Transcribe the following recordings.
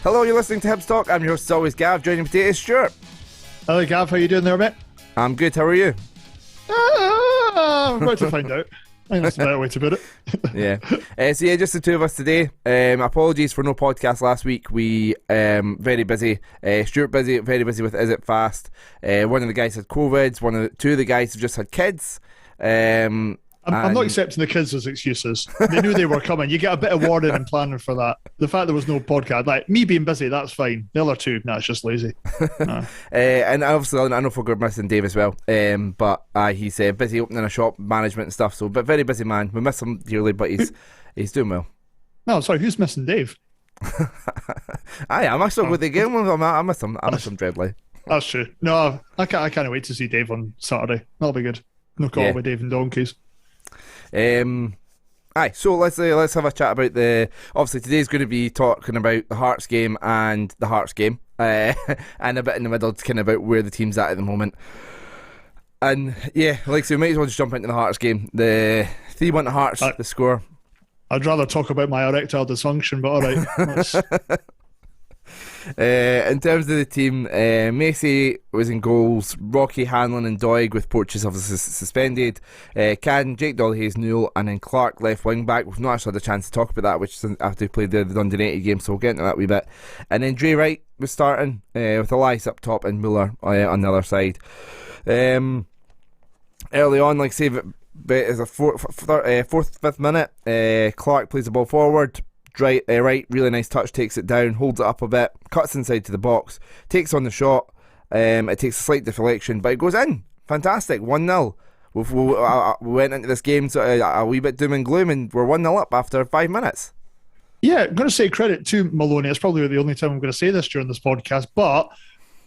Hello, you're listening to Hibs Talk. I'm your host, as always, Gav. Joining me today is Stuart. Hello, Gav. How you doing there, mate? I'm good. How are you? I'm about to find out. I think that's a better way to put it. Yeah. Just the two of us today. Apologies for no podcast last week. We very busy. Stuart very busy with Is It Fast. One of the guys had COVID. Two of the guys have just had kids. I'm not accepting the kids as excuses. They knew they were coming. You get a bit of warning and planning for that. The fact there was no podcast, like me being busy, that's fine. The other two, it's just lazy. And obviously, I know we're missing Dave as well. But he's busy opening a shop, management and stuff. But very busy man. We miss him dearly, but he's doing well. No, sorry, who's missing Dave? I miss him with the game. I miss him. I miss him dreadfully. That's true. No, I can't wait to see Dave on Saturday. That'll be good. No call with Dave and Donkeys. So let's have a chat about obviously today's going to be talking about the Hearts game and the Hearts game, and a bit in the middle kind of about where the team's at the moment. And yeah, so we might as well just jump into the Hearts game. The 3-1 to Hearts, the score. I'd rather talk about my erectile dysfunction, but alright. In terms of the team, Macy was in goals, Rocky, Hanlon and Doig, with Porteous obviously suspended, Cadden, Jake Dollyhays, Newell, and then Clark left wing back. We've not actually had a chance to talk about that, which is after we played the Dundee United game, so we'll get into that a wee bit. And then Dre Wright was starting, with Elias up top and Muller on the other side. Early on, like say, it's a fifth minute, Clark plays the ball forward. Right, really nice touch, takes it down, holds it up a bit, cuts inside to the box, takes on the shot. It takes a slight deflection, but it goes in. Fantastic, 1-0. We went into this game a wee bit doom and gloom, and we're 1-0 up after 5 minutes. Yeah, I'm going to say credit to Maloney. It's probably the only time I'm going to say this during this podcast, but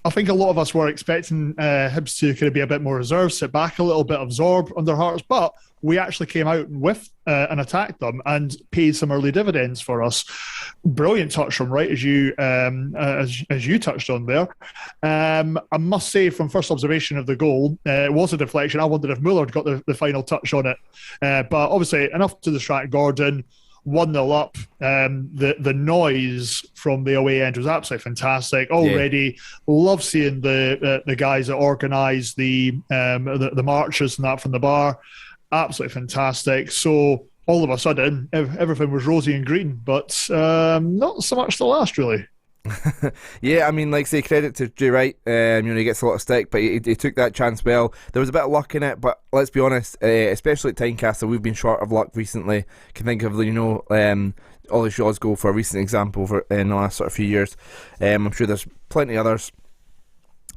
I think a lot of us were expecting Hibs to kind of be a bit more reserved, sit back a little bit, absorb under Hearts, but we actually came out with and attacked them and paid some early dividends for us. Brilliant touch from Wright, as you touched on there. I must say, from first observation of the goal, it was a deflection. I wondered if Muller had got the final touch on it, but obviously enough to distract Gordon. 1-0 up. The noise from the away end was absolutely fantastic. Already love seeing the guys that organise the marches and that from the bar. Absolutely fantastic. So all of a sudden, everything was rosy and green, but not so much the last, really. Yeah, I mean, credit to Jay Wright. He gets a lot of stick, but he took that chance well. There was a bit of luck in it, but let's be honest, especially at Tyncastle, we've been short of luck recently. Can think of Ollie Shaw's goal for a recent example in the last sort of few years. I'm sure there's plenty others.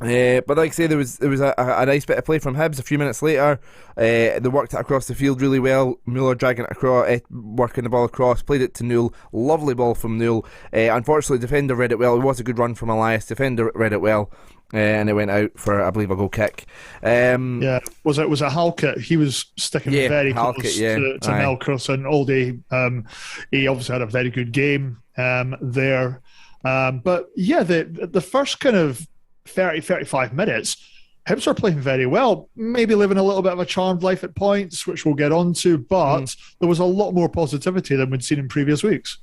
But like I say, there was a nice bit of play from Hibs a few minutes later. They worked it across the field really well. Muller dragging it across, working the ball across, played it to Newell. Lovely ball from Newell. Unfortunately, defender read it well. It was a good run from Elias. Defender read it well, and it went out for, I believe, a goal kick. Was it Halkett? He was sticking very Halkett, close to Melkers and all day. He obviously had a very good game there. But yeah, the first kind of 35 minutes, Hibs are playing very well, maybe living a little bit of a charmed life at points, which we'll get on to, but there was a lot more positivity than we'd seen in previous weeks.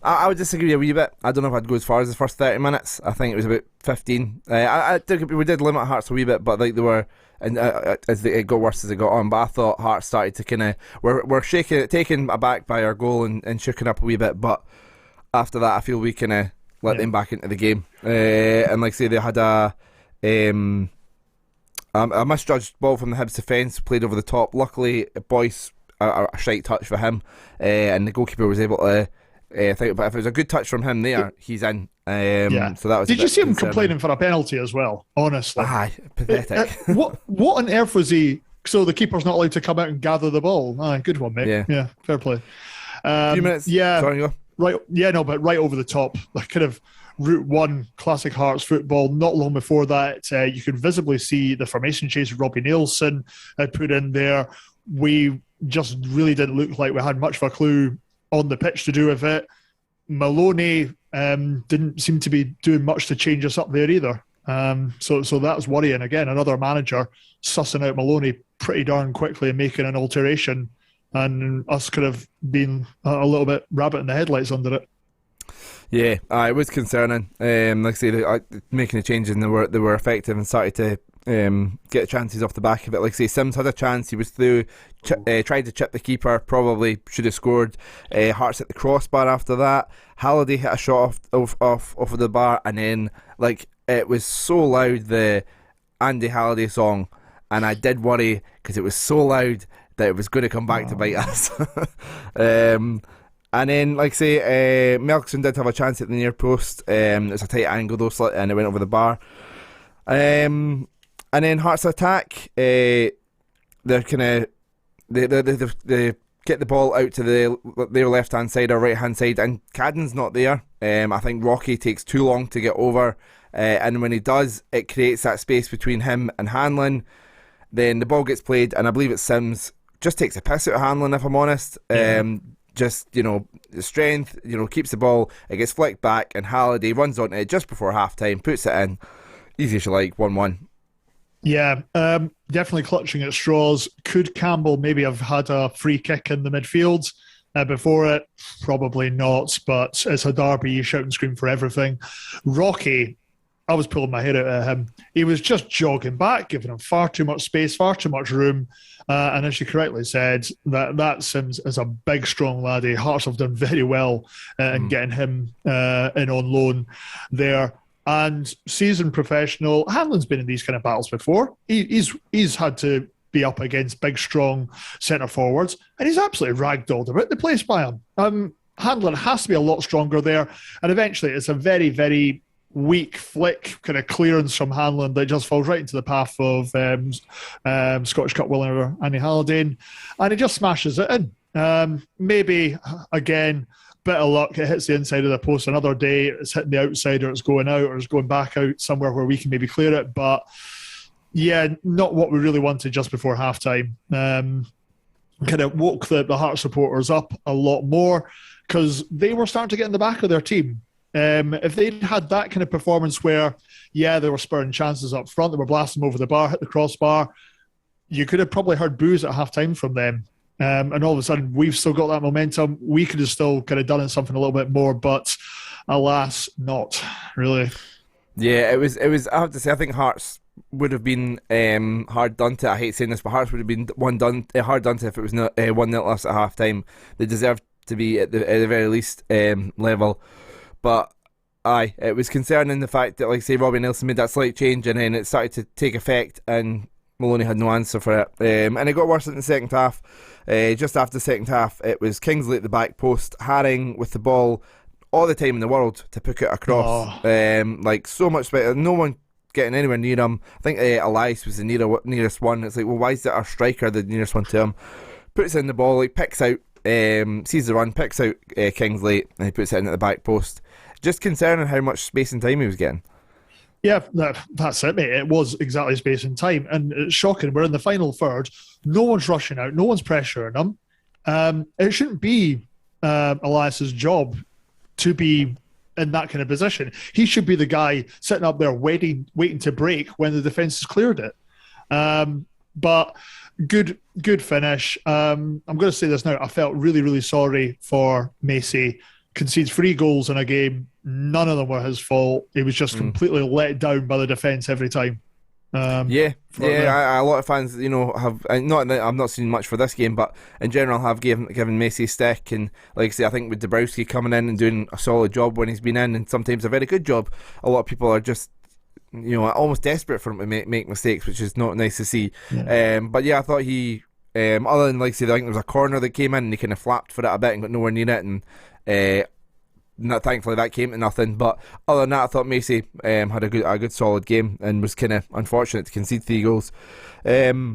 I would disagree a wee bit. I don't know if I'd go as far as the first 30 minutes. I think it was about 15. I think we did limit Hearts a wee bit, but they were, and as it got worse as it got on, but I thought Hearts started to kind of, we're shaking, taken aback by our goal and shaking up a wee bit, but after that I feel we kind of let them back into the game, and like I say, they had a misjudged ball from the Hibs defence, played over the top. Luckily, Boyce, a shite touch for him, and the goalkeeper was able to think. But if it was a good touch from him there, he's in. So that was. Did you see him complaining for a penalty as well? Honestly, pathetic. What on earth was he? So the keeper's not allowed to come out and gather the ball. Good one, mate. Yeah, fair play. A few minutes. Yeah. Sorry, go. Right, but right over the top, like kind of Route 1 classic Hearts football. Not long before that, you could visibly see the formation change Robbie Nielsen had put in there. We just really didn't look like we had much of a clue on the pitch to do with it. Maloney didn't seem to be doing much to change us up there either. So that's worrying. Again, another manager sussing out Maloney pretty darn quickly and making an alteration, and us could have been a little bit rabbit in the headlights under it. Yeah, it was concerning. Like I say, making the changes and they were effective and started to get chances off the back of it. Like I say, Sims had a chance. He was through, tried to chip the keeper. Probably should have scored. Hearts hit the crossbar after that. Halliday hit a shot off of the bar, and then it was so loud, the Andy Halliday song, and I did worry because it was so loud that it was going to come back to bite us. And then, like I say, Melkson did have a chance at the near post. It was a tight angle though, and it went over the bar. And then Hearts attack. They're kind of they get the ball out to their left hand side or right hand side, and Cadden's not there. I think Rocky takes too long to get over, and when he does, it creates that space between him and Hanlon. Then the ball gets played, and I believe it's Sims just takes a piss out of Hanlon, if I'm honest. Just, strength, keeps the ball, it gets flicked back, and Halliday runs onto it just before half time, puts it in. Easy as you like, 1-1. Yeah, definitely clutching at straws. Could Campbell maybe have had a free kick in the midfield before it? Probably not, but it's a derby, you shout and scream for everything. Rocky, I was pulling my hair out at him. He was just jogging back, giving him far too much space, far too much room. And as you correctly said, that Sims is a big, strong laddie. Hearts have done very well in getting him in on loan there. And seasoned professional, Hanlon's been in these kind of battles before. He's had to be up against big, strong centre forwards, and he's absolutely ragdolled about the place by him. Hanlon has to be a lot stronger there, and eventually it's a very, very weak flick kind of clearance from Hanlon that just falls right into the path of Scottish Cup winner Andy Halliday, and he just smashes it in. Maybe again, bit of luck, it hits the inside of the post. Another day it's hitting the outside, or it's going out, or it's going back out somewhere where we can maybe clear it. But yeah, not what we really wanted just before half time. Kind of woke the Hearts supporters up a lot more, because they were starting to get in the back of their team. If they'd had that kind of performance where, they were spurring chances up front, they were blasting over the bar, hit the crossbar, you could have probably heard boos at half time from them. And all of a sudden, we've still got that momentum. We could have still kind of done something a little bit more, but alas, not really. Yeah, it was. I have to say, I think Hearts would have been hard done to. I hate saying this, but Hearts would have been hard done to if it was not 1-0 loss at half time. They deserved to be at the very least level. But it was concerning the fact that, like say, Robbie Nelson made that slight change, and then it started to take effect, and Maloney had no answer for it. And it got worse in the second half. Just after the second half, it was Kingsley at the back post, Haring with the ball all the time in the world to pick it across. So much better. No one getting anywhere near him. I think Elias was the nearest one. It's like, well, why is that our striker the nearest one to him? Puts in the ball, picks out, sees the run, picks out Kingsley, and he puts it in at the back post. Just concerning how much space and time he was getting. Yeah, that's it, mate. It was exactly space and time. And it's shocking. We're in the final third. No one's rushing out. No one's pressuring him. It shouldn't be Elias's job to be in that kind of position. He should be the guy sitting up there waiting to break when the defence has cleared it. But good finish. I'm going to say this now. I felt really, really sorry for Macy. Concedes 3 goals in a game. None of them were his fault. He was just completely let down by the defence every time. A lot of fans, have not. I've not seen much for this game, but in general, have given Macy a stick. And like I say, I think with Dabrowski coming in and doing a solid job when he's been in, and sometimes a very good job, a lot of people are just, almost desperate for him to make mistakes, which is not nice to see. Yeah. But yeah, I thought he, other than, like I say, I think there was a corner that came in and he kind of flapped for it a bit and got nowhere near it, and thankfully that came to nothing. But other than that, I thought Macy had a good solid game and was kind of unfortunate to concede 3 goals. But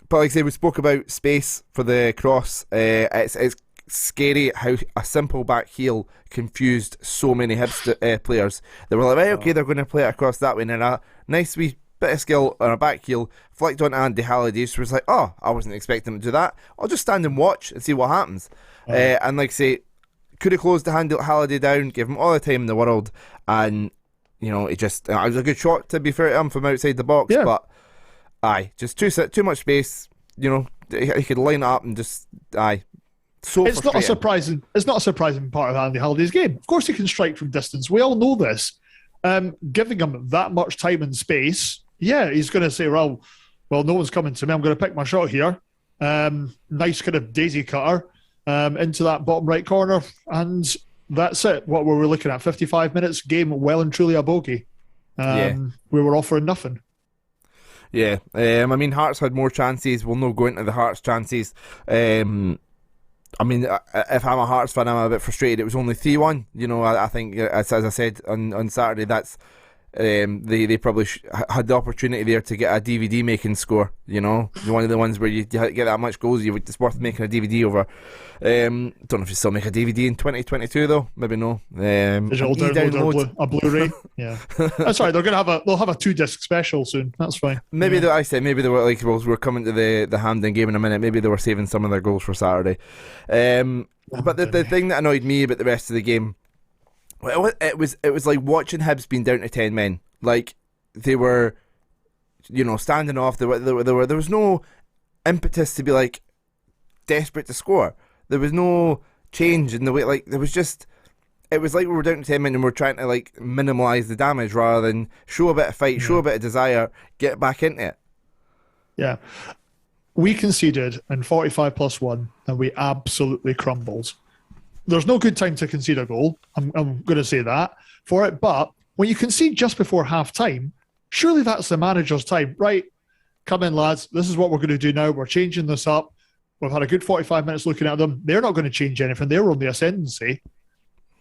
like I say, we spoke about space for the cross. It's scary how a simple back heel confused so many Hibs players. They were like, right, okay, they're going to play it across that way, and then a nice wee bit of skill on a back heel flicked on Andy Halliday, so was like, I wasn't expecting him to do that. I'll just stand and watch and see what happens. And like I say, could have closed the Halliday down, give him all the time in the world, and it just it was a good shot, to be fair to him, from outside the box. Yeah. But just too much space. He could line it up and just So it's not a frustrating. surprising. It's not a surprising part of Andy Halliday's game. Of course, he can strike from distance. We all know this. Giving him that much time and space, yeah, he's going to say, well, no one's coming to me. I'm going to pick my shot here. Nice kind of daisy cutter into that bottom right corner, and that's it. What were we looking at? 55 minutes, game well and truly a bogey. We were offering nothing. Yeah, I mean, Hearts had more chances. We'll not go into the Hearts chances. I mean, if I'm a Hearts fan, I'm a bit frustrated. It was only 3-1. You know, I think, as I said on Saturday, that's they probably had the opportunity there to get a DVD making score. You know, one of the ones where you get that much goals, it's worth making a DVD over. Don't know if you still make a DVD in 2022 though. Maybe no. Digital download or a Blu-ray. Yeah, that's right. They'll have a 2-disc special soon. That's fine. Maybe maybe they were like, well, we're coming to the Hampden game in a minute. Maybe they were saving some of their goals for Saturday. But the thing that annoyed me about the rest of the game, it was like watching Hibs being down to 10 men. Like they were, you know, standing off. There was no impetus to be like desperate to score. There was no change in the way. Like there was just, it was like we were down to 10 men and we're trying to like minimise the damage rather than show a bit of fight, show a bit of desire, get back into it. Yeah. We conceded in 45 plus 1 and we absolutely crumbled. There's no good time to concede a goal. I'm going to say that for it. But when you concede just before half time, surely that's the manager's time. Right, come in, lads. This is what we're going to do now. We're changing this up. We've had a good 45 minutes looking at them. They're not going to change anything. They're on the ascendancy.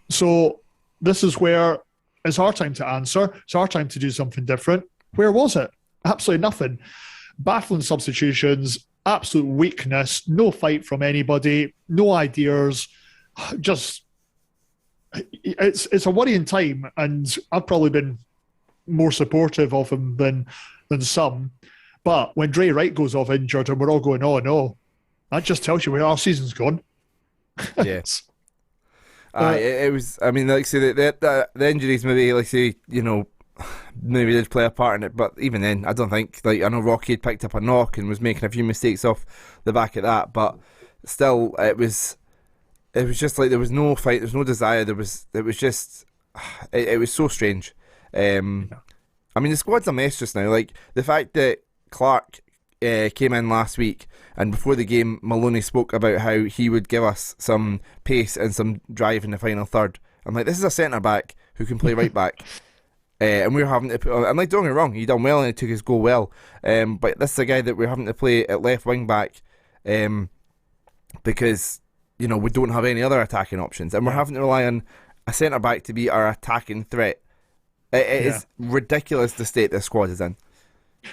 So this is where it's our time to answer. It's our time to do something different. Where was it? Absolutely nothing. Baffling substitutions, absolute weakness, no fight from anybody, no ideas. Just, it's a worrying time, and I've probably been more supportive of him than some. But when Dre Wright goes off injured and we're all going, oh no, that just tells you where our season's gone. Yes. It was, I mean, like, say the injuries maybe, like, say, you know, maybe did play a part in it, but even then, I don't think, like, I know Rocky had picked up a knock and was making a few mistakes off the back of that, but still, it was just like there was no fight, there was no desire, it was just, it was so strange. I mean, the squad's a mess just now. Like, the fact that Clark came in last week, and before the game, Maloney spoke about how he would give us some pace and some drive in the final third. I'm like, this is a centre-back who can play right back. And we're having to put, I'm like, don't get me wrong, he done well and he took his goal well. But this is a guy that we're having to play at left wing back because, you know, we don't have any other attacking options. And we're having to rely on a centre-back to be our attacking threat. It is ridiculous the state this squad is in.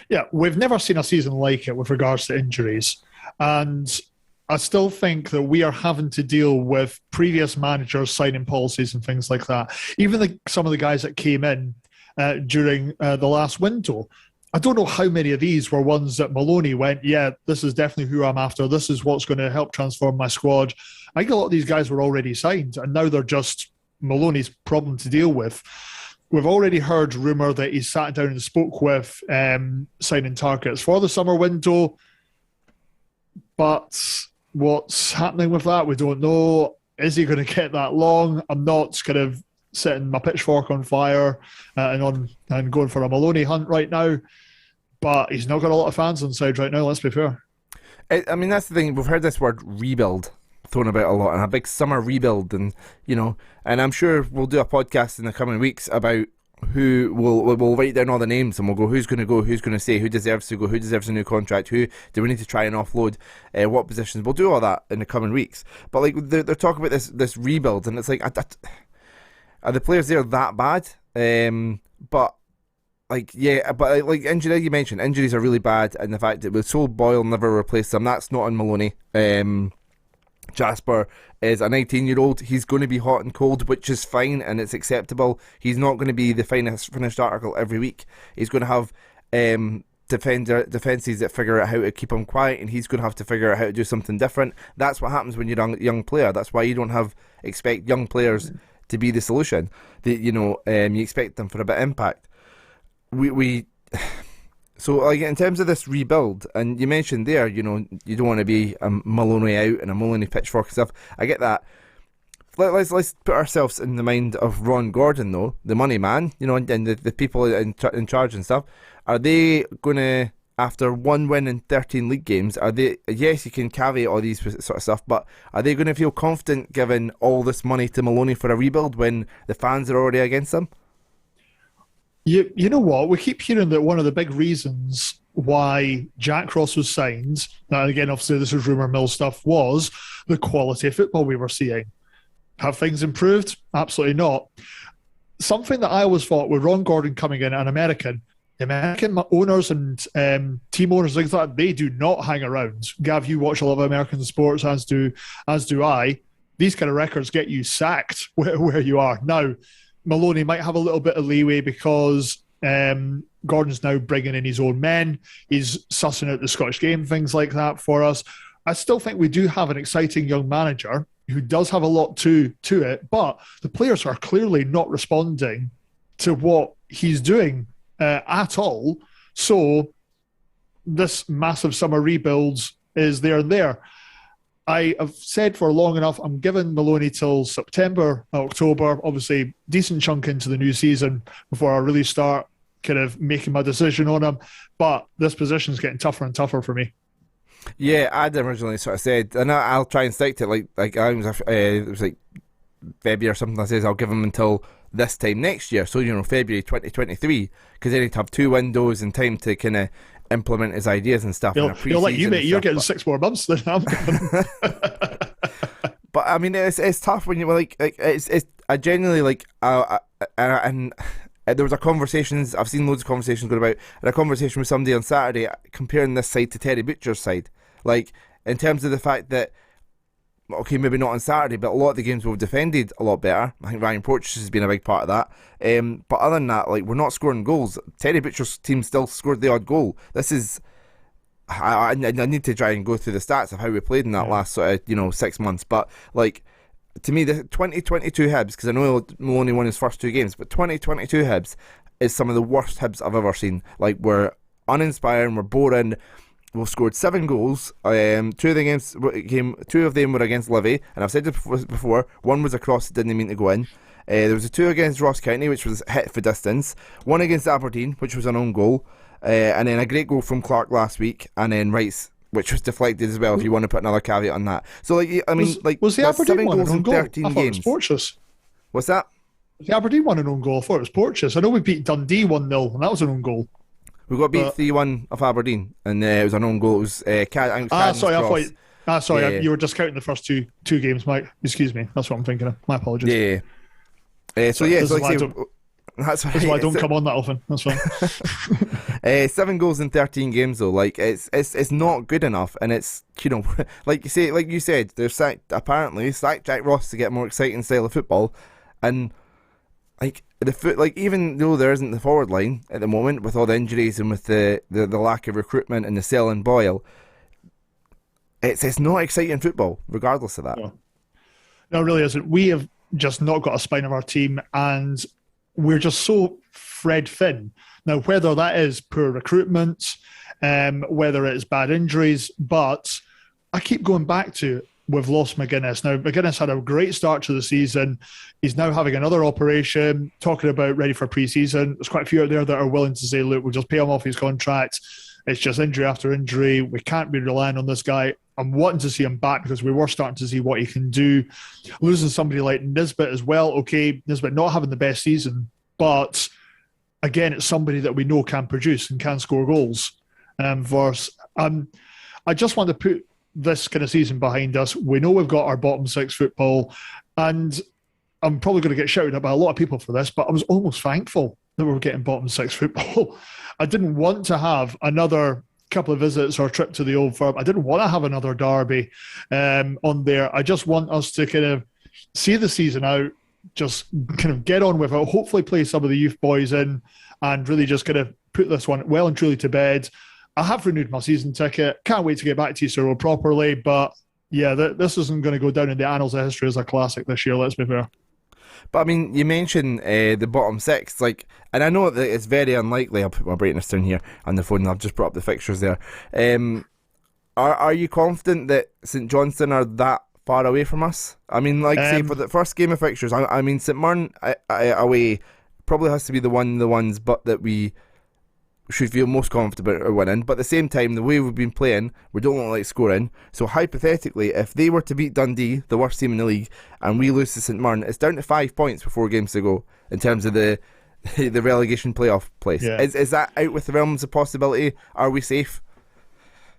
Yeah, we've never seen a season like it with regards to injuries. And I still think that we are having to deal with previous managers signing policies and things like that. Even some of the guys that came in during the last window, I don't know how many of these were ones that Maloney went, yeah, this is definitely who I'm after. This is what's going to help transform my squad. I think a lot of these guys were already signed, and now they're just Maloney's problem to deal with. We've already heard rumour that he sat down and spoke with signing targets for the summer window. But what's happening with that, we don't know. Is he going to get that long? I'm not kind of setting my pitchfork on fire and going for a Maloney hunt right now. But he's not got a lot of fans on side right now, let's be fair. I mean, that's the thing. We've heard this word rebuild thrown about a lot, and a big summer rebuild, and you know, and I'm sure we'll do a podcast in the coming weeks about who we'll write down all the names and we'll go who's going to go, who's going to stay, who deserves to go, who deserves a new contract, who do we need to try and offload, what positions. We'll do all that in the coming weeks. But like they're talking about this rebuild, and it's like, are the players there that bad? But like, yeah, but like injury, you mentioned injuries are really bad, and the fact that with Sol Boyle never replaced them, that's not on Maloney. Jasper is a 19-year-old. He's going to be hot and cold, which is fine and it's acceptable. He's not going to be the finished article every week. He's going to have defences that figure out how to keep him quiet, and he's going to have to figure out how to do something different. That's what happens when you're a young player. That's why you don't expect young players to be the solution. You expect them for a bit of impact. So, like, in terms of this rebuild, and you mentioned there, you don't want to be a Maloney out and a Maloney pitchfork and stuff. I get that. Let's put ourselves in the mind of Ron Gordon, though, the money man, and the people in charge and stuff. Are they going to, after one win in 13 league games, yes, you can caveat all these sort of stuff, but are they going to feel confident giving all this money to Maloney for a rebuild when the fans are already against them? You know what? We keep hearing that one of the big reasons why Jack Ross was signed, now again, obviously this is rumour mill stuff, was the quality of football we were seeing. Have things improved? Absolutely not. Something that I always thought with Ron Gordon coming in, an American, the American owners and team owners, things like that, they do not hang around. Gav, you watch a lot of American sports, as do I. These kind of records get you sacked where you are. Now, Maloney might have a little bit of leeway because Gordon's now bringing in his own men. He's sussing out the Scottish game, things like that for us. I still think we do have an exciting young manager who does have a lot to it, but the players are clearly not responding to what he's doing at all. So this massive summer rebuilds is there and there. I have said for long enough, I'm giving Maloney till September, October, obviously decent chunk into the new season before I really start kind of making my decision on him. But this position is getting tougher and tougher for me. Yeah, I'd originally sort of said, and I'll try and stick to it. It was like February or something. I says I'll give him until this time next year. So February 2023, because then he'd have 2 windows and time to kind of implement his ideas and stuff. You're like you, mate. You're getting 6 more months than I'm getting. But I mean, it's tough when you're I genuinely and there was a conversations. I've seen loads of conversations going about, and a conversation with somebody on Saturday comparing this side to Terry Butcher's side, like in terms of the fact that, okay, maybe not on Saturday, but a lot of the games we've defended a lot better. I think Ryan Porteous has been a big part of that. But other than that, we're not scoring goals. Terry Butcher's team still scored the odd goal. This is, I need to try and go through the stats of how we played in that last sort of 6 months. But to me, the 2022 Hibs, because I know Maloney won his first 2 games, but 2022 Hibs is some of the worst Hibs I've ever seen. We're uninspiring, we're boring. We've scored 7 goals. 2 of them were against Livy, and I've said it before. One was a cross that didn't mean to go in. There was a 2 against Ross County, which was hit for distance. 1 against Aberdeen, which was an own goal, and then a great goal from Clark last week, and then Rice, which was deflected as well. If you want to put another caveat on that, so was the Aberdeen 7 one goals an own in goal? 13 I thought games. It was Porteous. What's that? The Aberdeen one an own goal. I thought it was Porteous. I know we beat Dundee 1-0, and that was an own goal. We got beat 3-1 off Aberdeen, and it was an own goal. It was sorry, you were discounting the first two games, Mike. Excuse me. That's what I'm thinking of. My apologies. Yeah. That's why I don't come on that often. That's fine. 7 goals in 13 games though. It's not good enough, and it's like you said, they're apparently sacked Jack Ross to get a more exciting style of football, and even though there isn't the forward line at the moment with all the injuries and with the lack of recruitment and the sell and Boyle, it's not exciting football regardless of that. No, it really isn't. We have just not got a spine of our team, and we're just so Fred thin. Now, whether that is poor recruitment, whether it's bad injuries, but I keep going back to we've lost McGuinness. Now, McGuinness had a great start to the season. He's now having another operation, talking about ready for pre-season. There's quite a few out there that are willing to say, look, we'll just pay him off his contract. It's just injury after injury. We can't be relying on this guy. I'm wanting to see him back because we were starting to see what he can do. Losing somebody like Nisbet as well. Okay, Nisbet not having the best season, but again, it's somebody that we know can produce and can score goals. I just want to put this kind of season behind us. We know we've got our bottom 6 football, and I'm probably going to get shouted at by a lot of people for this, but I was almost thankful that we were getting bottom 6 football. I didn't want to have another couple of visits or trip to the Old Firm. I didn't want to have another derby on there. I just want us to kind of see the season out, just kind of get on with it, hopefully play some of the youth boys in, and really just kind of put this one well and truly to bed. I have renewed my season ticket. Can't wait to get back to Easter Road properly. But yeah, this isn't going to go down in the annals of history as a classic this year, let's be fair. But I mean, you mentioned the bottom six, like, and I know that it's very unlikely. I'll put my brightness down here on the phone. And I've just brought up the fixtures there. Are you confident that St Johnstone are that far away from us? I mean, like, say for the first game of fixtures, I mean, St Mirren away probably has to be the ones, but that we should feel most confident about winning. But at the same time, the way we've been playing, we don't look like scoring. So hypothetically, if they were to beat Dundee, the worst team in the league, and we lose to St Mirren, it's down to 5 points with 4 games to go in terms of the relegation playoff place. Yeah. Is that out with the realms of possibility? Are we safe?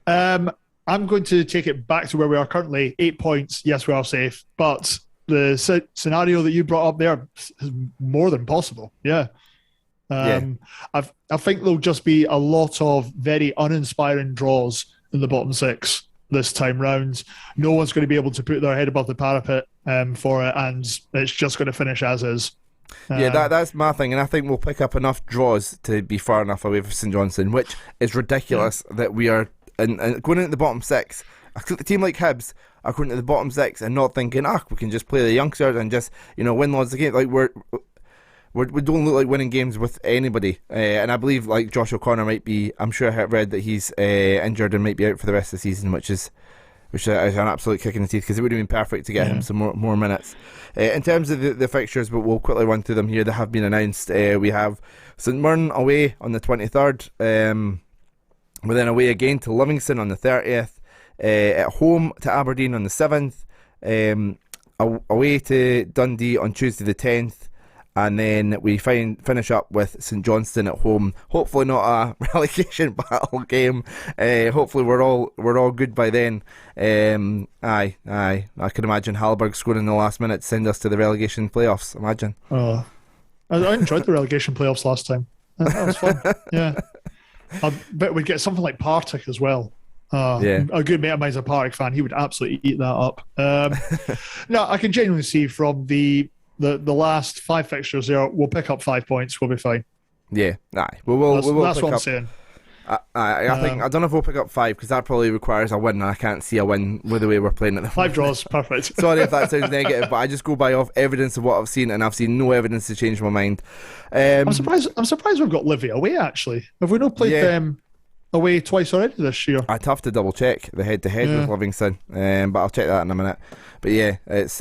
I'm going to take it back to where we are currently. 8 points, yes, we are safe. But the scenario that you brought up there is more than possible. Yeah. I think there'll just be a lot of very uninspiring draws in the bottom 6 this time round. No one's going to be able to put their head above the parapet for it, and it's just going to finish as is. That's my thing, and I think we'll pick up enough draws to be far enough away from St Johnstone, which is ridiculous that we are going into the bottom 6. A team like Hibs are going to the bottom 6 and not thinking, we can just play the youngsters and just win loads of games. Like we don't look like winning games with anybody, and I believe like Josh O'Connor might be. I'm sure I read that he's injured and might be out for the rest of the season, which is an absolute kick in the teeth, because it would have been perfect to get him some more minutes. In terms of the fixtures, but we'll quickly run through them here. They have been announced. We have St Mirren away on the 23rd. We're then away again to Livingston on the 30th. At home to Aberdeen on the 7th. Away to Dundee on Tuesday the 10th. And then we finish up with St Johnstone at home. Hopefully not a relegation battle game. Hopefully we're all good by then. I can imagine Hallberg scoring in the last minute to send us to the relegation playoffs. Imagine. Oh, I enjoyed the relegation playoffs last time. That was fun. Yeah, I bet we'd get something like Partick as well. A good mate of mine's a Partick fan. He would absolutely eat that up. No, I can genuinely see from the last 5 fixtures there, we'll pick up 5 points. We'll be fine. Yeah, we'll that's what I'm saying. I think I don't know if we'll pick up 5, because that probably requires a win, and I can't see a win with the way we're playing at the moment. 5 draws, perfect. Sorry if that sounds negative, but I just go by off evidence of what I've seen, and I've seen no evidence to change my mind. I'm surprised we've got Livy away. Actually, have we not played them away twice already this year? I'd have to double check the head-to-head with Livingston, but I'll check that in a minute. But yeah, it's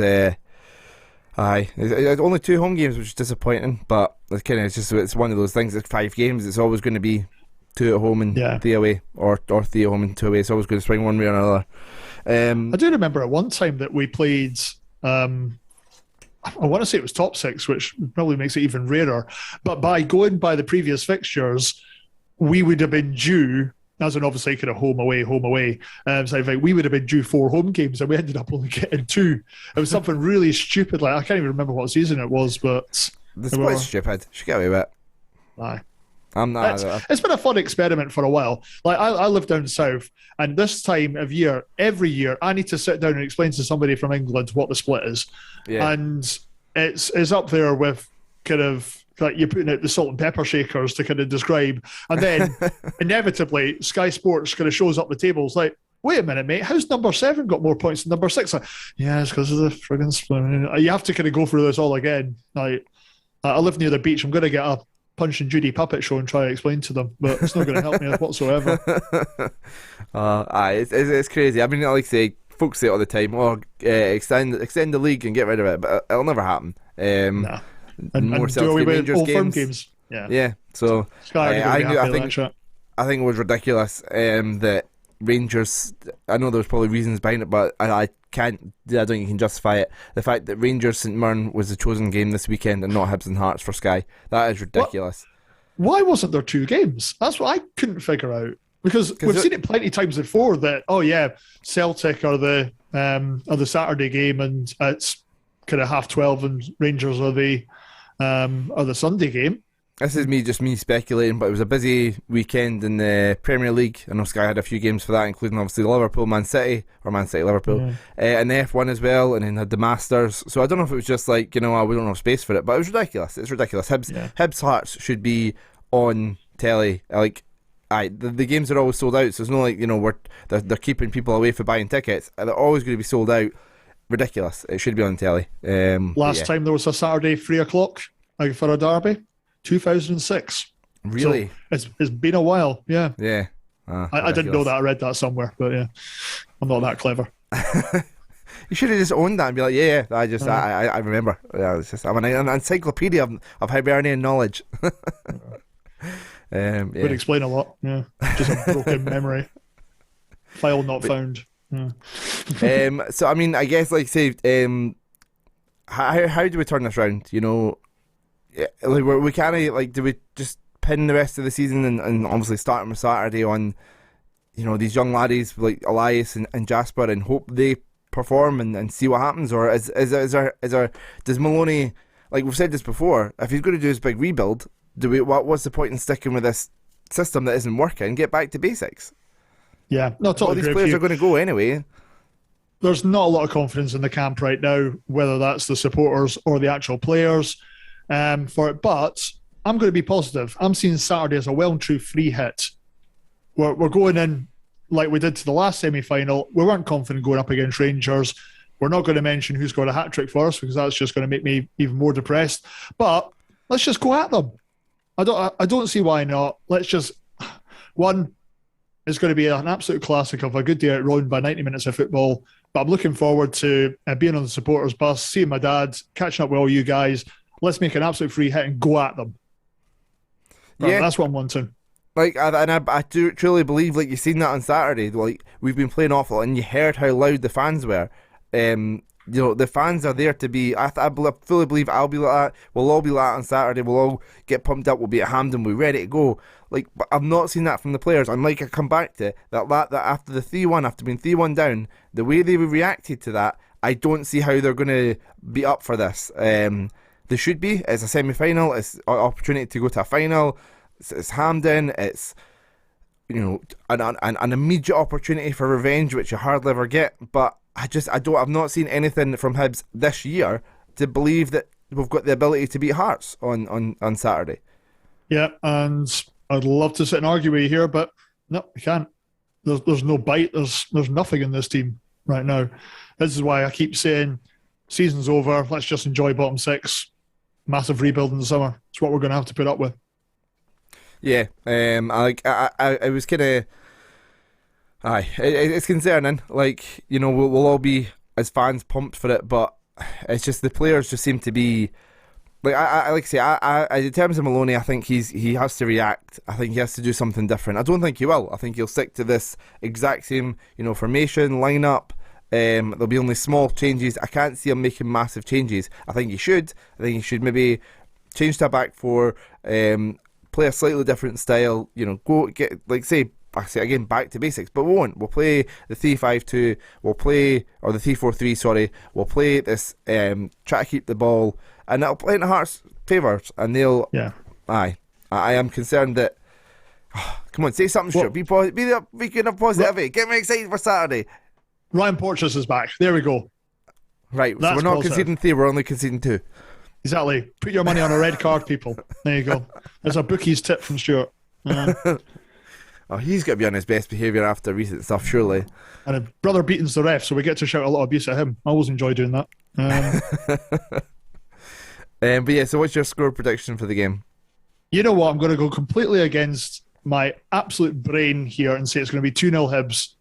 only 2 home games, which is disappointing, but it's one of those things. It's 5 games. It's always going to be 2 at home and 3 away, or 3 at home and 2 away. It's always going to swing one way or another. I do remember at one time that we played. I want to say it was top 6, which probably makes it even rarer. But by going by the previous fixtures, we would have been due, as in obviously kind of home away. So I think we would have been due 4 home games, and we ended up only getting 2. It was something really stupid. Like, I can't even remember what season it was, but the split's stupid. Should get away with it. Aye. I'm not. It's been a fun experiment for a while. Like, I live down south, and this time of year, every year, I need to sit down and explain to somebody from England what the split is. Yeah. And it's up there with kind of like you're putting out the salt and pepper shakers to kind of describe, and then inevitably Sky Sports kind of shows up the tables like, wait a minute, mate, how's number 7 got more points than number 6? Like, yeah, it's because of the friggin' split. You have to kind of go through this all again. Like, I live near the beach. I'm going to get a Punch and Judy puppet show and try to explain to them, but it's not going to help me whatsoever. It's crazy. I mean, like I say, folks say it all the time, extend the league and get rid of it, but it'll never happen. Nah. And more do away with all firm games. Yeah. So I think it was ridiculous that Rangers. I know there's probably reasons behind it, but I don't think you can justify it. The fact that Rangers St Mirren was the chosen game this weekend and not Hibs and Hearts for Sky, that is ridiculous. Why wasn't there 2 games? That's what I couldn't figure out, because we've seen it plenty of times before that. Celtic are the Saturday game and it's kind of 12:30, and Rangers are the Sunday game. This is me speculating, but it was a busy weekend in the Premier League. I know Sky had a few games for that, including obviously Liverpool, Man City Liverpool, and the F1 as well, and then had the Masters. So I don't know if it was just like, we don't have space for it, but it was ridiculous. It's ridiculous. Hibs Hearts should be on telly. Like, the games are always sold out, so it's not like they're keeping people away for buying tickets. They're always going to be sold out. ridiculous. It should be on telly. Last time there was a Saturday 3 o'clock for a derby, 2006. Really? So it's been a while. Yeah. Yeah. I didn't know that. I read that somewhere, but yeah, I'm not that clever. You should have just owned that and be like, yeah. I remember. Yeah, I'm an encyclopedia of Hibernian knowledge. Would explain a lot. Yeah, just a broken memory. File not found. Yeah. So I mean, I guess say, how do we turn this round? You know, like we kind of do we just pin the rest of the season and obviously starting with Saturday on, you know, these young laddies like Elias and Jasper and hope they perform and see what happens, or is there does Maloney, like we've said this before, if he's going to do his big rebuild, what's the point in sticking with this system that isn't working? Get back to basics. Yeah, no, totally. All these players are going to go anyway. There's not a lot of confidence in the camp right now, whether that's the supporters or the actual players for it. But I'm going to be positive. I'm seeing Saturday as a well and true free hit. We're going in like we did to the last semi-final. We weren't confident going up against Rangers. We're not going to mention who's got a hat-trick for us because that's just going to make me even more depressed. But let's just go at them. I don't see why not. Let's just... One, it's going to be an absolute classic of a good day out round by 90 minutes of football. But I'm looking forward to being on the supporters bus, seeing my dad, catching up with all you guys. Let's make an absolute free hit and go at them. Yeah, that's what I'm wanting. Like, I do truly believe, like, you've seen that on Saturday. Like, we've been playing awful, and you heard how loud the fans were. You know, the fans are there to be. I fully believe I'll be like that. We'll all be like that on Saturday. We'll all get pumped up. We'll be at Hampden. We're ready to go. Like, but I've not seen that from the players. And like I come back to that after the 3-1, after being 3-1 down, the way they reacted to that, I don't see how they're going to be up for this. They should be. It's a semi-final. It's an opportunity to go to a final. It's Hampden. It's, you know, an immediate opportunity for revenge, which you hardly ever get. But I've not seen anything from Hibs this year to believe that we've got the ability to beat Hearts on Saturday. Yeah, and I'd love to sit and argue with you here, but no, you can't. There's no bite. There's nothing in this team right now. This is why I keep saying season's over. Let's just enjoy bottom six. Massive rebuild in the summer. It's what we're going to have to put up with. Yeah, I was kind of... it's concerning. Like, you know, we'll all be, as fans, pumped for it, but it's just the players just seem to be... Like, I say, in terms of Maloney, I think he has to react. I think he has to do something different. I don't think he will. I think he'll stick to this exact same, you know, formation, lineup. There'll be only small changes. I can't see him making massive changes. I think he should. Maybe change to a back four, play a slightly different style, you know, go get, like, say again, back to basics, but we won't. We'll play the 3-5-2, or the 3-4-3, sorry. We'll play this, try to keep the ball, and it'll play in the Hearts' favours, and they'll... Yeah. I am concerned that... come on, say something, Stuart. Be positive, get me excited for Saturday. Ryan Porteous is back. There we go. Right, so we're not conceding 3, we're only conceding 2. Exactly. Put your money on a red card, people. There you go. There's a bookie's tip from Stuart. Oh, he's got to be on his best behaviour after recent stuff, surely. And a brother beating's the ref, so we get to shout a lot of abuse at him. I always enjoy doing that. But yeah, so what's your score prediction for the game? You know what? I'm going to go completely against my absolute brain here and say it's going to be 2-0 Hibs.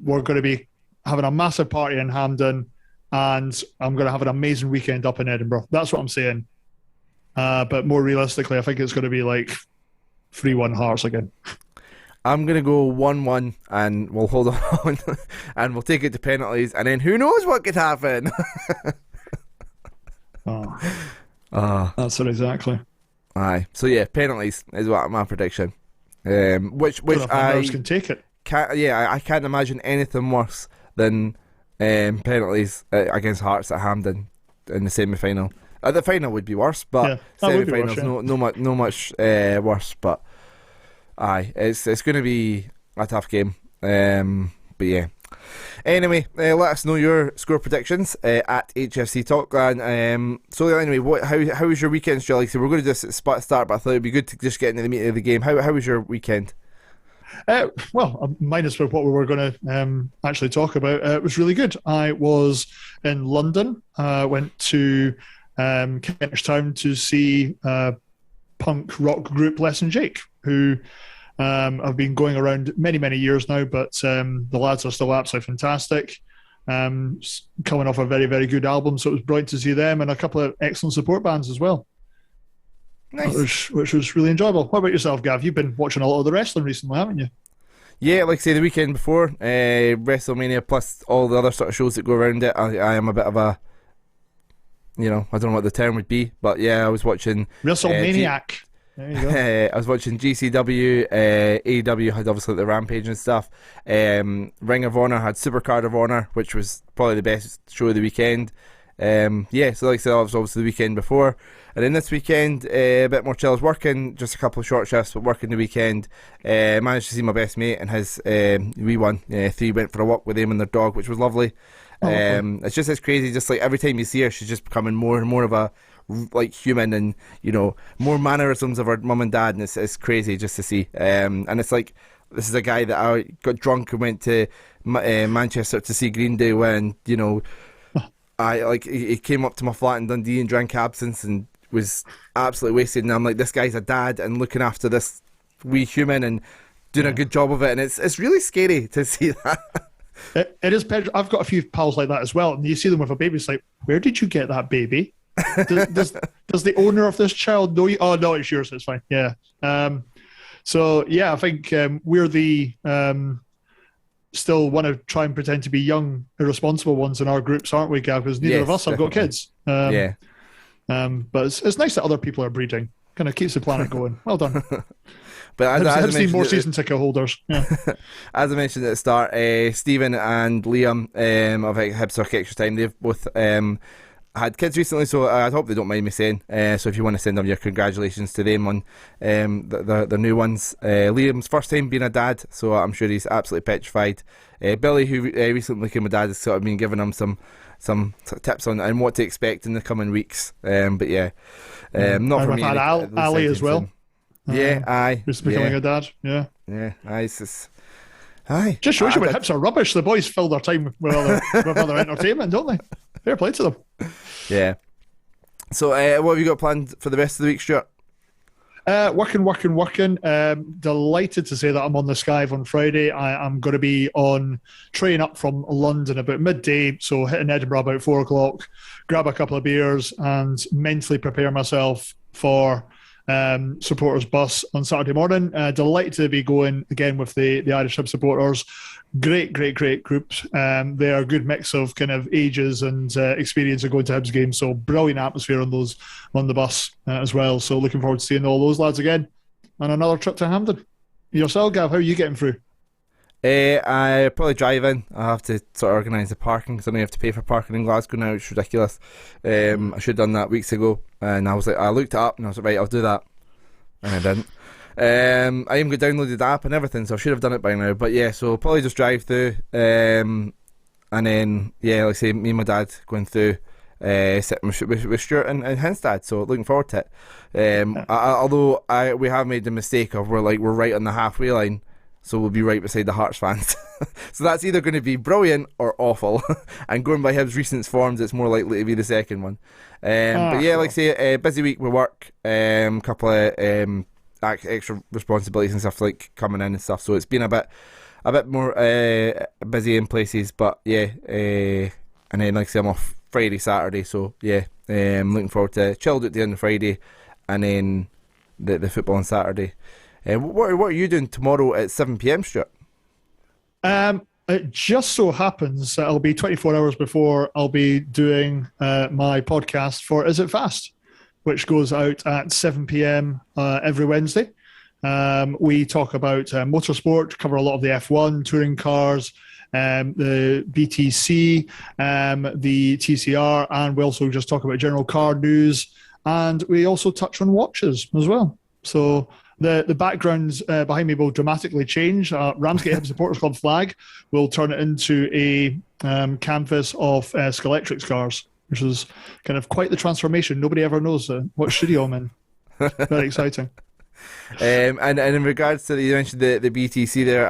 We're going to be having a massive party in Hampden, and I'm going to have an amazing weekend up in Edinburgh. That's what I'm saying. But more realistically, I think it's going to be like 3-1 Hearts again. I'm going to go 1-1, and we'll hold on, and we'll take it to penalties, and then who knows what could happen. That's it exactly. Aye. So yeah, penalties is what my prediction. Which I can take it. I can't imagine anything worse than penalties against Hearts at Hampden in the semi-final. The final would be worse, but semi-finals no much worse. But aye, it's going to be a tough game. But yeah. Anyway, let us know your score predictions at HFC Talkland. So anyway, how was your weekend, Stu? Like, so we're going to just start, but I thought it'd be good to just get into the meat of the game. How was your weekend? Well, minus what we were going to actually talk about. It was really good. I was in London. Went to Kentish Town to see punk rock group Less Than Jake, who have been going around many, many years now, but the lads are still absolutely fantastic. Coming off a very, very good album, so it was brilliant to see them and a couple of excellent support bands as well. Nice. Which was really enjoyable. What about yourself, Gav? You've been watching a lot of the wrestling recently, haven't you? Yeah, like I say, the weekend before WrestleMania plus all the other sort of shows that go around it, I am a bit of a, I don't know what the term would be, but yeah, I was watching WrestleManiac. There you go. I was watching GCW, AEW had obviously the Rampage and stuff. Ring of Honor had Supercard of Honor, which was probably the best show of the weekend. So like I said, it was obviously the weekend before. And then this weekend, a bit more chill. I was working just a couple of short shifts, but working the weekend. Managed to see my best mate and his wee one. Three went for a walk with him and their dog, which was lovely. It's crazy. Just like every time you see her, she's just becoming more and more of a human, and more mannerisms of her mum and dad, and it's crazy just to see. And it's like, this is a guy that I got drunk and went to Manchester to see Green Day when he came up to my flat in Dundee and drank absinthe and was absolutely wasted, and I'm like, this guy's a dad and looking after this wee human and doing a good job of it, and it's really scary to see that. It is. I've got a few pals like that as well, and you see them with a baby. It's like, where did you get that baby? Does the owner of this child know you? Oh no, it's yours. It's fine. Yeah. So yeah, I think we're the still want to try and pretend to be young, irresponsible ones in our groups, aren't we, Gav? Because neither of us have got kids. But it's nice that other people are breeding. Kind of keeps the planet going. Well done. But I've seen more season ticket holders. Yeah. As I mentioned at the start, Stephen and Liam of Hibs Talk Extra Time, they've both had kids recently, so I hope they don't mind me saying. So if you want to send them your congratulations to them on their new ones. Liam's first time being a dad, so I'm sure he's absolutely petrified. Billy, who recently became a dad, has sort of been giving him some tips on what to expect in the coming weeks. But yeah, not for me. I've had Ali as well. Aye. Who's becoming a dad. Yeah. Aye. Aye. Just shows you when hips are rubbish. The boys fill their time with other entertainment, don't they? Fair play to them. Yeah. So, what have you got planned for the rest of the week, Stuart? Working. Delighted to say that I'm on the Skive on Friday. I'm going to be on train up from London about midday, so hitting Edinburgh about 4 o'clock, grab a couple of beers and mentally prepare myself for supporters bus on Saturday morning. Delighted to be going again with the Irish Hibs supporters. Great groups. They are a good mix of kind of ages and experience of going to Hibs games, so brilliant atmosphere on the bus as well. So looking forward to seeing all those lads again on another trip to Hampden. Yourself, Gav, how are you getting through? I probably drive in. I have to sort of organise the parking because I know you have to pay for parking in Glasgow now. It's ridiculous. I should have done that weeks ago, and I looked it up and I was like, right, I'll do that, and I didn't. I even downloaded the app and everything, so I should have done it by now. But yeah, so I'll probably just drive through, and then like I say, me and my dad going through, sitting with Stuart and his dad. So looking forward to it. Although we have made the mistake of we're right on the halfway line. So we'll be right beside the Hearts fans. So that's either going to be brilliant or awful. And going by Hibs' recent forms, it's more likely to be the second one. But yeah, like I say, busy week with work. Couple of extra responsibilities and stuff like coming in and stuff. So it's been a bit more busy in places. But yeah, and then like I say, I'm off Friday, Saturday. So yeah, I'm looking forward to chilled at the end of Friday, and then the football on Saturday. What are you doing tomorrow at 7 p.m, Stuart? It just so happens that I'll be 24 hours before I'll be doing my podcast for Is It Fast, which goes out at 7 p.m. Every Wednesday. We talk about motorsport, cover a lot of the F1, touring cars, the BTC, the TCR, and we also just talk about general car news, and we also touch on watches as well. So the backgrounds behind me will dramatically change. Ramsgate Hibs Supporters Club flag will turn it into a canvas of Scalextric cars, which is kind of quite the transformation. Nobody ever knows what studio I'm in. Very exciting. And in regards to you mentioned the BTC there,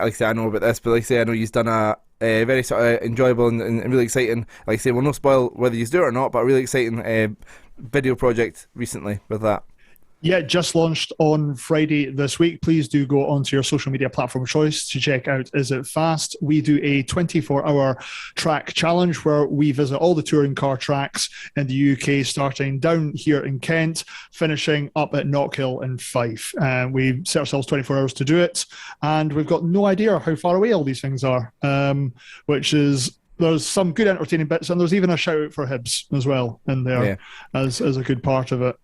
like I say, I know about this, but like I say, I know you've done a very sort of enjoyable and really exciting, like I say, we'll not spoil whether you do it or not, but a really exciting video project recently with that. Yeah, just launched on Friday this week. Please do go onto your social media platform of choice to check out Is It Fast. We do a 24-hour track challenge where we visit all the touring car tracks in the UK, starting down here in Kent, finishing up at Knockhill in Fife. We set ourselves 24 hours to do it, and we've got no idea how far away all these things are, which is... There's some good entertaining bits, and there's even a shout out for Hibs as well in there as a good part of it.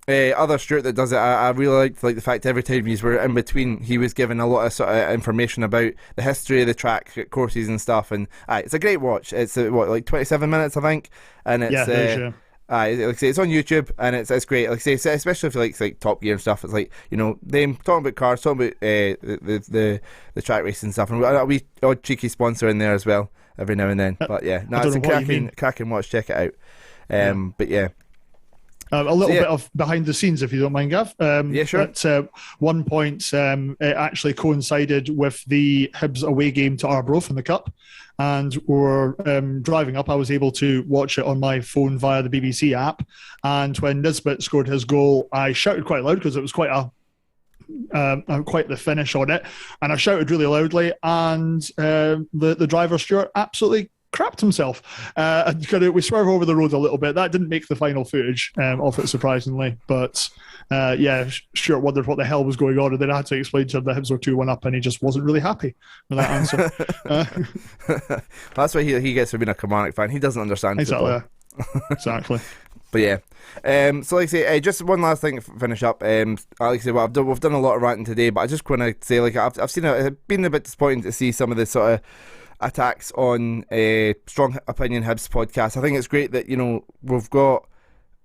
Other Stuart that does it, I really liked the fact every time we were in between, he was giving a lot of sort of information about the history of the track courses and stuff, and it's a great watch. It's like 27 minutes, I think, and it's like I say, it's on YouTube, and it's great. Like I say, especially if you like Top Gear and stuff, it's like, you know, them talking about cars, talking about the track racing and stuff, and a wee odd cheeky sponsor in there as well every now and then. But yeah, no, it's a cracking watch. Check it out. But yeah. A little bit of behind the scenes, if you don't mind, Gav. Yeah, sure. At one point, it actually coincided with the Hibs away game to Arbroath in the Cup, and we're driving up. I was able to watch it on my phone via the BBC app, and when Nisbet scored his goal, I shouted quite loud because it was quite the finish on it, and I shouted really loudly, and the driver Stuart absolutely crapped himself. We swerve over the road a little bit. That didn't make the final footage of it, surprisingly, but Stuart wondered what the hell was going on, and then I had to explain to him that Hibs were 2-1 up, and he just wasn't really happy with that answer. That's why he gets for being a Kilmarnock fan. He doesn't understand exactly. Exactly. But yeah, so like I say, just one last thing to finish up. Like I say, we've done a lot of ranting today, but I just want to say, like, I've seen it's been a bit disappointing to see some of the sort of attacks on Strong Opinion Hibs podcast. I think it's great that, you know, we've got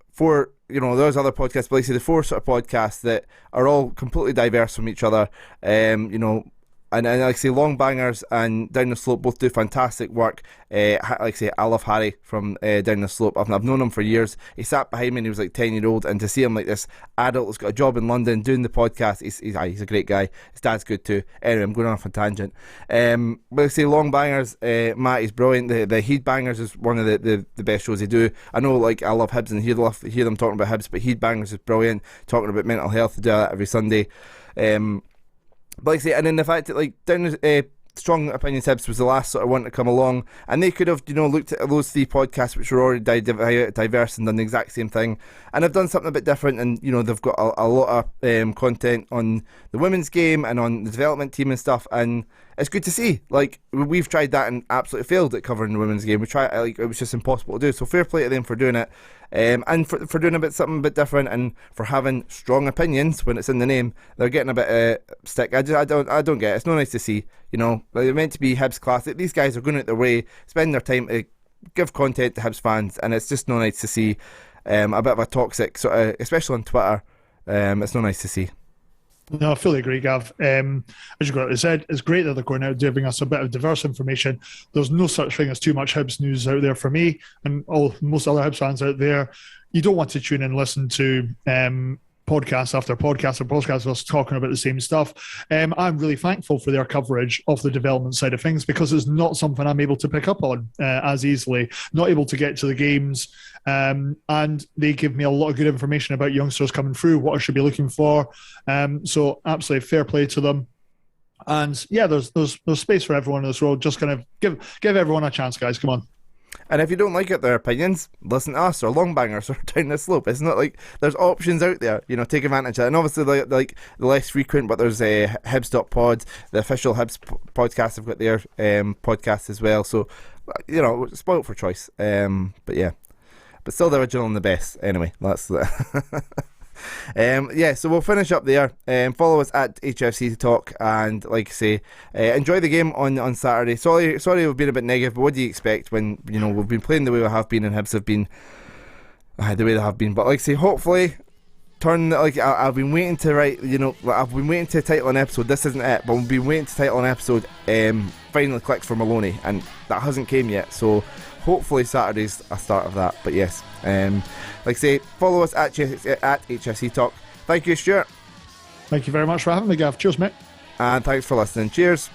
four, you know, there's other podcasts, but like I say, the four sort of podcasts that are all completely diverse from each other, you know, and like I say, Long Bangers and Down the Slope both do fantastic work. Like I say, I love Harry from Down the Slope. I've known him for years. He sat behind me and he was like 10-year-old, and to see him like this adult who's got a job in London doing the podcast, he's a great guy. His dad's good too. Anyway, I'm going off a tangent. But like I say, Long Bangers, Matt is brilliant. The Heed Bangers is one of the best shows they do. I know, like, I love Hibs and hear them talking about Hibs, but Heed Bangers is brilliant, talking about mental health. They do that every Sunday. But like I say, and then the fact that, like, Strong Opinions Hibs was the last sort of one to come along, and they could have, you know, looked at those three podcasts which were already diverse and done the exact same thing, and have done something a bit different. And, you know, they've got a lot of content on the women's game and on the development team and stuff, and it's good to see. Like, we've tried that and absolutely failed at covering the women's game. We tried, like, it was just impossible to do. So fair play to them for doing it, and for doing something a bit different, and for having strong opinions when it's in the name. They're getting a bit stick. I don't get it. It's not nice to see. You know, they're meant to be Hibs classic. These guys are going out their way, spend their time to give content to Hibs fans, and it's just not nice to see a bit of a toxic sort of, especially on Twitter. It's not nice to see. No, I fully agree, Gav. As you correctly said, it's great that they're going out giving us a bit of diverse information. There's no such thing as too much Hibs news out there for me and most other Hibs fans out there. You don't want to tune in and listen to podcast after podcast or podcast us talking about the same stuff. I'm really thankful for their coverage of the development side of things, because it's not something I'm able to pick up on as easily, not able to get to the games, and they give me a lot of good information about youngsters coming through, what I should be looking for. So absolutely fair play to them. And yeah, there's space for everyone in this world. Just kind of give everyone a chance, guys. Come on. And if you don't like their opinions, listen to us or Long Bangers or Down the Slope. It's not like there's options out there, you know, take advantage of it. And obviously, like the less frequent, but there's Hibs.pod, the official Hibs podcast have got their podcast as well. So, you know, spoiled for choice. But yeah, but still the original and the best. Anyway, that's that. Yeah, so we'll finish up there. Follow us at HFC Talk, and like I say, enjoy the game on Saturday. Sorry we've been a bit negative, but what do you expect when, you know, we've been playing the way we have been and Hibs have been the way they have been? But like I say, hopefully I've been waiting to write, you know, I've been waiting to title an episode. This isn't it, but we've been waiting to title an episode. Finally clicked for Maloney, and that hasn't came yet, so hopefully Saturday's a start of that. But yes, like I say, follow us at HFC Talk. Thank you, Stuart. Thank you very much for having me, Gav. Cheers, mate. And thanks for listening. Cheers.